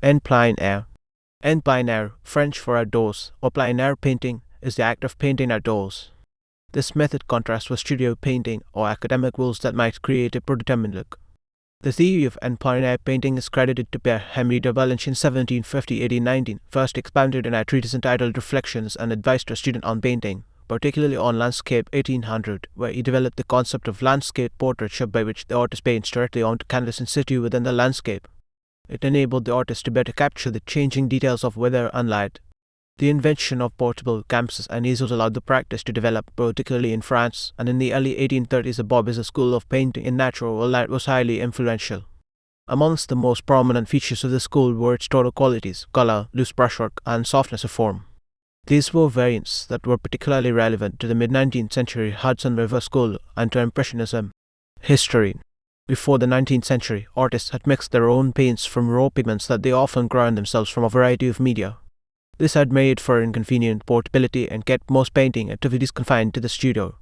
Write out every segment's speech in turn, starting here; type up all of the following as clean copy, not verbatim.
En plein air. En plein air, French for outdoors, or plein air painting, is the act of painting outdoors. This method contrasts with studio painting or academic rules that might create a predetermined look. The theory of en plein air painting is credited to Pierre-Henri de Valenciennes 1750-1819, first expounded in a treatise entitled Reflections and Advice to a Student on Painting, particularly on landscape 1800, where he developed the concept of landscape portraiture by which the artist paints directly onto canvas in situ within the landscape. It enabled the artist to better capture the changing details of weather and light. The invention of portable canvases and easels allowed the practice to develop, particularly in France, and in the early 1830s the Barbizon school of painting in natural light was highly influential. Amongst the most prominent features of the school were its total qualities, color, loose brushwork, and softness of form. These were variants that were particularly relevant to the mid-19th century Hudson River School and to Impressionism. History. Before the 19th century, artists had mixed their own paints from raw pigments that they often ground themselves from a variety of media. This had made for inconvenient portability and kept most painting activities confined to the studio.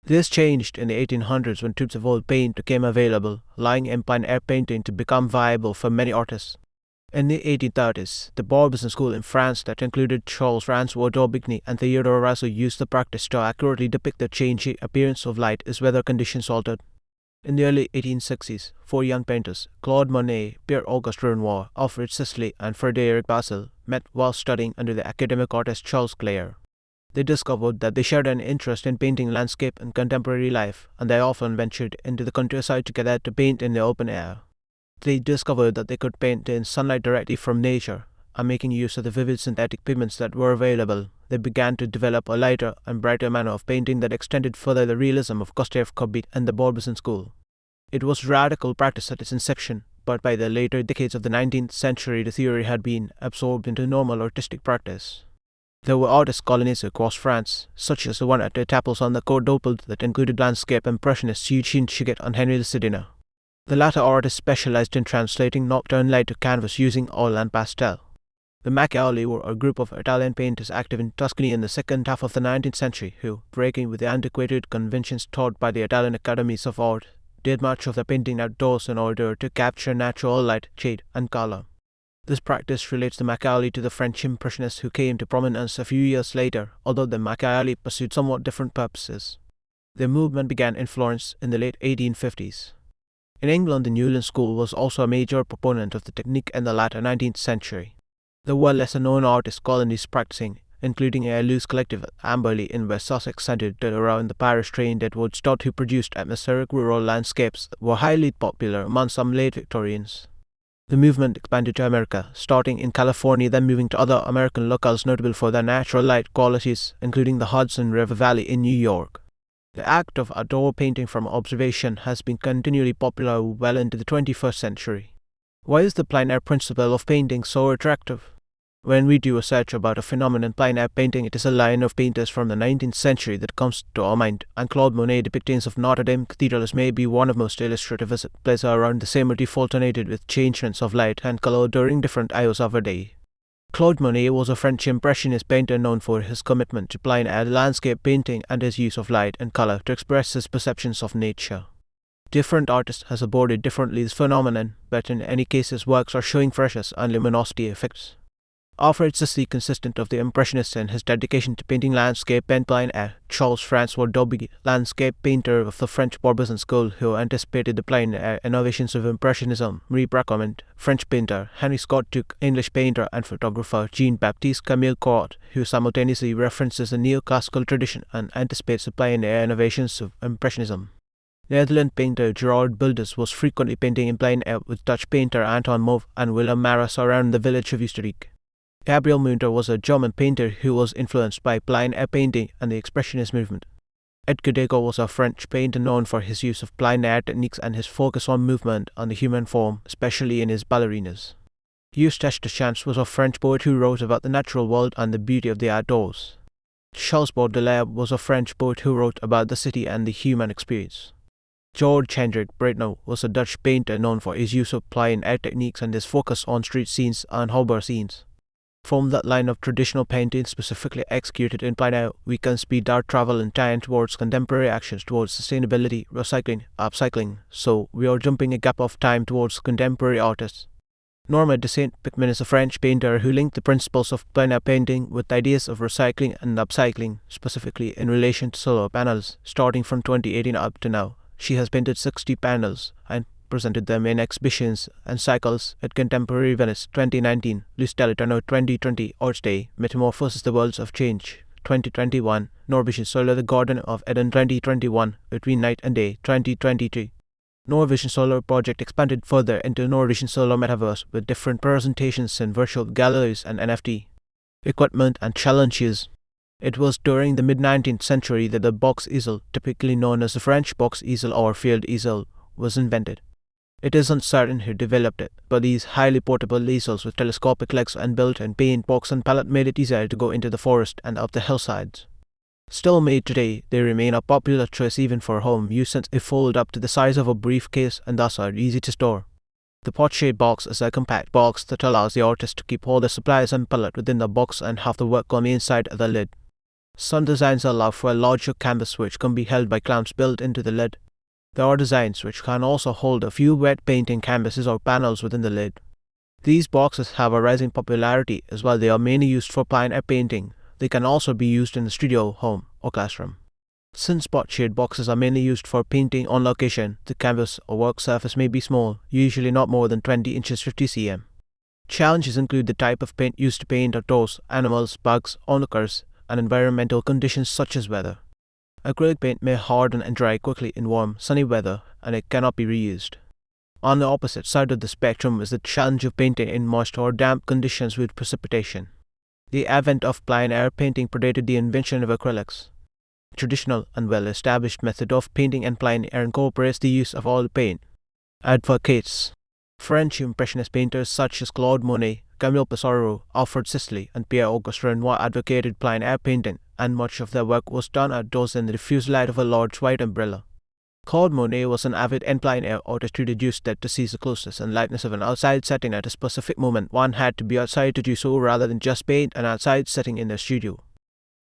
This changed in the 1800s when tubes of oil paint became available, allowing en plein air painting to become viable for many artists. In the 1830s, the Barbizon school in France that included Charles-François d'Aubigny and Theodore Rousseau used the practice to accurately depict the changing appearance of light as weather conditions altered. In the early 1860s, four young painters, Claude Monet, Pierre-Auguste Renoir, Alfred Sisley, and Frédéric Basil, met while studying under the academic artist Charles Clair. They discovered that they shared an interest in painting landscape and contemporary life, and they often ventured into the countryside together to paint in the open air. They discovered that they could paint in sunlight directly from nature, and making use of the vivid synthetic pigments that were available, they began to develop a lighter and brighter manner of painting that extended further the realism of Gustave Courbet and the Barbizon school. It was radical practice at its inception, but by the later decades of the 19th century the theory had been absorbed into normal artistic practice. There were artist colonies across France, such as the one at Etaples on the Côte d'Opale that included landscape impressionists Eugene Chiguet and Henri de Sedina. The latter artists specialized in translating nocturne light to canvas using oil and pastel. The Macchiali were a group of Italian painters active in Tuscany in the second half of the 19th century who, breaking with the antiquated conventions taught by the Italian academies of art, did much of their painting outdoors in order to capture natural light, shade, and color. This practice relates the Macchiali to the French Impressionists who came to prominence a few years later, although the Macchiali pursued somewhat different purposes. Their movement began in Florence in the late 1850s. In England, the Newland School was also a major proponent of the technique in the latter 19th century. There were lesser-known artist colonies practicing, including a loose collective at Amberley in West Sussex centred around the parish-trained Edward Stott who produced atmospheric rural landscapes that were highly popular among some late Victorians. The movement expanded to America, starting in California, then moving to other American locales notable for their natural light qualities, including the Hudson River Valley in New York. The act of outdoor painting from observation has been continually popular well into the 21st century. Why is the plein air principle of painting so attractive? When we do a search about a phenomenon plein air painting, it is a line of painters from the 19th century that comes to our mind, and Claude Monet depictions of Notre Dame Cathedral is maybe one of most illustrative as it plays around the same motif alternated with changements of light and color during different hours of a day. Claude Monet was a French Impressionist painter known for his commitment to plein air landscape painting and his use of light and color to express his perceptions of nature. Different artists have aborted differently this phenomenon, but in any case his works are showing freshness and luminosity effects. Alfred Sisley, consistent of the Impressionists in his dedication to painting landscape en plein air, Charles-François d'Aubigny, landscape painter of the French Barbizon school who anticipated the plein air innovations of Impressionism, Marie Bracquemont, French painter, Henry Scott Tuck, English painter and photographer, Jean-Baptiste Camille Corot, who simultaneously references the neoclassical tradition and anticipates the plein air innovations of Impressionism. Netherlands painter Gerard Bilders was frequently painting in plein air with Dutch painter Anton Mauve and Willem Maras around the village of Oostenrijk. Gabriel Munter was a German painter who was influenced by plein air painting and the Expressionist movement. Edgar Degas was a French painter known for his use of plein air techniques and his focus on movement and the human form, especially in his ballerinas. Eustache Deschamps was a French poet who wrote about the natural world and the beauty of the outdoors. Charles Baudelaire was a French poet who wrote about the city and the human experience. George Hendrik Breitner was a Dutch painter known for his use of plein air techniques and his focus on street scenes and harbour scenes. From that line of traditional painting specifically executed in plein air, we can speed our travel in time towards contemporary actions towards sustainability, recycling, upcycling, so we are jumping a gap of time towards contemporary artists. Norma de Saint-Picmin is a French painter who linked the principles of plein air painting with ideas of recycling and upcycling, specifically in relation to solar panels. Starting from 2018 up to now, she has painted 60 panels and presented them in exhibitions and cycles at Contemporary Venice 2019, L'Istelitano 2020, Arts Day, Metamorphosis the Worlds of Change 2021, Norwegian Solar the Garden of Eden 2021, Between Night and Day 2023. Norwegian Solar project expanded further into Norwegian Solar Metaverse with different presentations in virtual galleries and NFT. Equipment and challenges. It was during the mid-19th century that the box easel, typically known as the French box easel or field easel, was invented. It is uncertain who developed it, but these highly portable easels with telescopic legs and built-in paint box and palette made it easier to go into the forest and up the hillsides. Still made today, they remain a popular choice even for home use since they fold up to the size of a briefcase and thus are easy to store. The portrait box is a compact box that allows the artist to keep all the supplies and palette within the box and have the work on the inside of the lid. Some designs allow for a larger canvas which can be held by clamps built into the lid. There are designs which can also hold a few wet painting canvases or panels within the lid. These boxes have a rising popularity as well. They are mainly used for plein air painting. They can also be used in the studio, home, or classroom. Since portrait boxes are mainly used for painting on location, the canvas or work surface may be small, usually not more than 20 inches 50 cm. Challenges include the type of paint used to paint outdoors, animals, bugs, onlookers, and environmental conditions such as weather. Acrylic paint may harden and dry quickly in warm, sunny weather, and it cannot be reused. On the opposite side of the spectrum is the challenge of painting in moist or damp conditions with precipitation. The advent of plein air painting predated the invention of acrylics. Traditional and well-established method of painting in plein air incorporates the use of oil paint. Advocates. French Impressionist painters such as Claude Monet, Camille Pissarro, Alfred Sisley, and Pierre-Auguste Renoir advocated plein air painting, and much of their work was done outdoors in the diffuse light of a large white umbrella. Claude Monet was an avid plein air artist who deduced that to see the closeness and lightness of an outside setting at a specific moment, one had to be outside to do so rather than just paint an outside setting in their studio.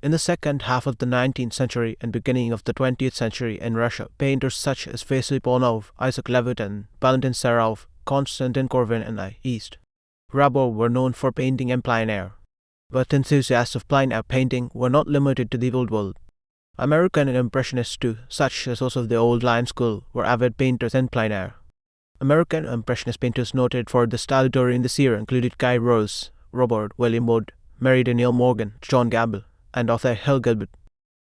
In the second half of the 19th century and beginning of the 20th century in Russia, painters such as Vasily Polnov, Isaac Levitin, Valentin Serov, Konstantin Korvin, and I. East Rabor were known for painting in plein air. But enthusiasts of plein air painting were not limited to the old world. American Impressionists too, such as those of the old line school, were avid painters in plein air. American Impressionist painters noted for the style during this era included Guy Rose, Robert William Wood, Mary Danielle Morgan, John Gable, and Arthur Hill Gilbert.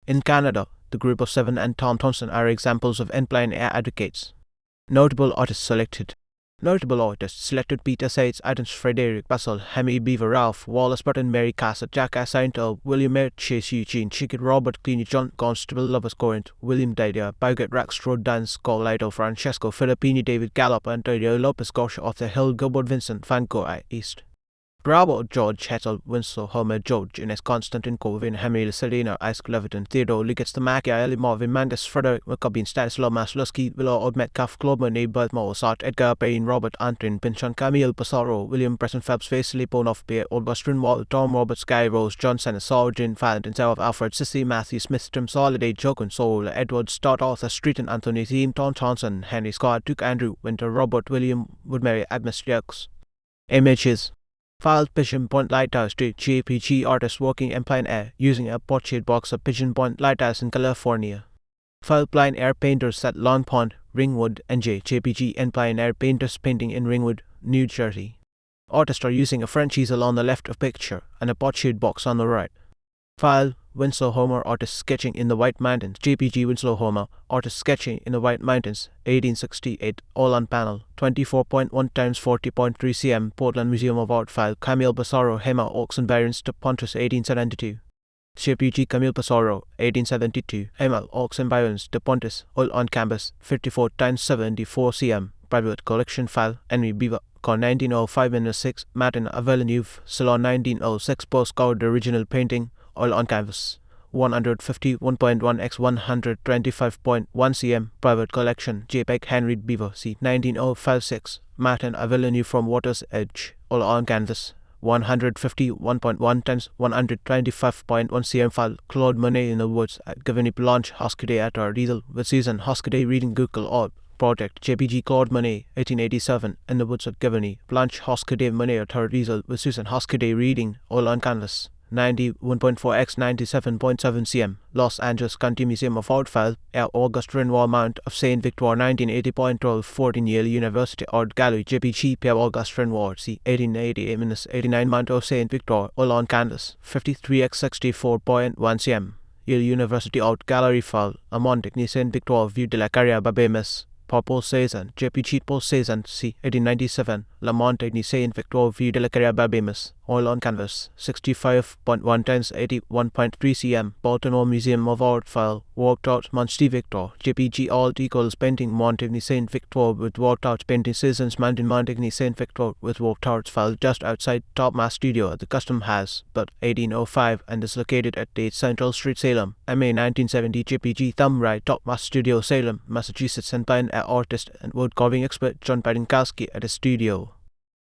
In Canada, the Group of Seven and Tom Thomson are examples of plein air advocates. Notable artists selected. Peter Seitz, Adams Frederick Bassel, Hemi Beaver, Ralph Wallace Burton, Mary Cassett, Jack Assaintel, William Eyre, Chase Eugene, Chickett, Robert Cleany, John Constable, Lovers Corinth, William Didier, Bauget, Rackstrode, Dan Scolito, Francesco Filippini, David Gallup, Antonio Lopez Gosh, Arthur Hill, Gilbert Vincent, Van Gogh, I. East. Bravo, George Hetzel, Winslow, Homer, George, Ines, Constantine, Corvin, Henry, Selena, Isaac Leviton, Theodore, Liggett, Machiavelli, Marvin, Mangus, Frederick, McCubbin, Stanislaw Maslovsky, Willard Odd Metcalf, Claude Monet, Bert Mozart, Edgar Payne, Robert Anton Pynchon, Camille Pissarro, William Preston Phelps, Vasily Polnov, Pierre Augustin Wall, Tom Roberts, Guy Rose, John Senna, Sargent, Valentin Self, Alfred Sissy, Matthew Smith, Tim Soliday, Jochen Soul, Edward Stott, Arthur Streeton, Anthony Thiem, Tom Johnson, Henry Scott, Duke Andrew, Winter, Robert William Woodbury, Agnes Jukes. Images. Filed Pigeon Point Lighthouse to JPG artist working in plein air using a portrait box of Pigeon Point Lighthouse in California. Filed plein air painters at Long Pond, Ringwood, NJ, JPG and plein air painters painting in Ringwood, New Jersey. Artists are using a French easel on the left of picture and a portrait box on the right. File Winslow Homer, artist sketching in the White Mountains, JPG Winslow Homer, artist sketching in the White Mountains, 1868, all on panel, 24.1 times 40.3 cm, Portland Museum of Art. File Camille Pissarro, Hema, Oxen Barons, to Pontus, 1872. JPG Camille Pissarro, 1872, Hema, Oxen Barons, de Pontus, all on canvas, 54 times 74 cm, private collection. File Henry Beaver, Con 1905-6, Martin Villeneuve, Salon 1906, postcard original painting, oil on canvas, 151.1 x 125.1 cm, private collection, JPEG Henry Beaver, c. 1905-6, Martin Villeneuve from Water's Edge, oil on canvas, 151.1 times 125.1 cm. File Claude Monet in the Woods at Gavini Blanche, Hoscaday at our easel, with Susan Hoscaday reading Google Art, project, JPG Claude Monet, 1887, In the Woods of Giverny, Blanche Hoskidé Monet, a third easel, with Susan Hoskidé reading, all on canvas. 91.4 x 97.7 cm, Los Angeles County Museum of Art file, Auguste Renoir Mount of Saint Victor 1980.12 14 Yale University Art Gallery JPG Pierre-Auguste Renoir c. 1880-89 Mount of Saint Victor, all on canvas, 53 x 64.1 cm, Yale University Art Gallery file, A Montigny Saint Victor Vue de la Carrière Barbizon, Paul Cézanne, JPG Paul Cézanne c. 1897, La Montigny Saint Victor Vue de la Carrière Barbizon, oil on canvas, 65.1 times 81.3 cm, Baltimore Museum of Art file, worked out Monty Victor, JPG Alt equals painting Montigny Saint Victor with worked out painting Cézanne's Mountain Montigny Saint Victor with worked out file just outside Topmas Studio at the Custom House, but 1805 and is located at 8 Central Street, Salem, MA 1970 JPG Thumb Right Topmas Studio, Salem, Massachusetts, and by an artist and wood carving expert John Padinkowski at his studio.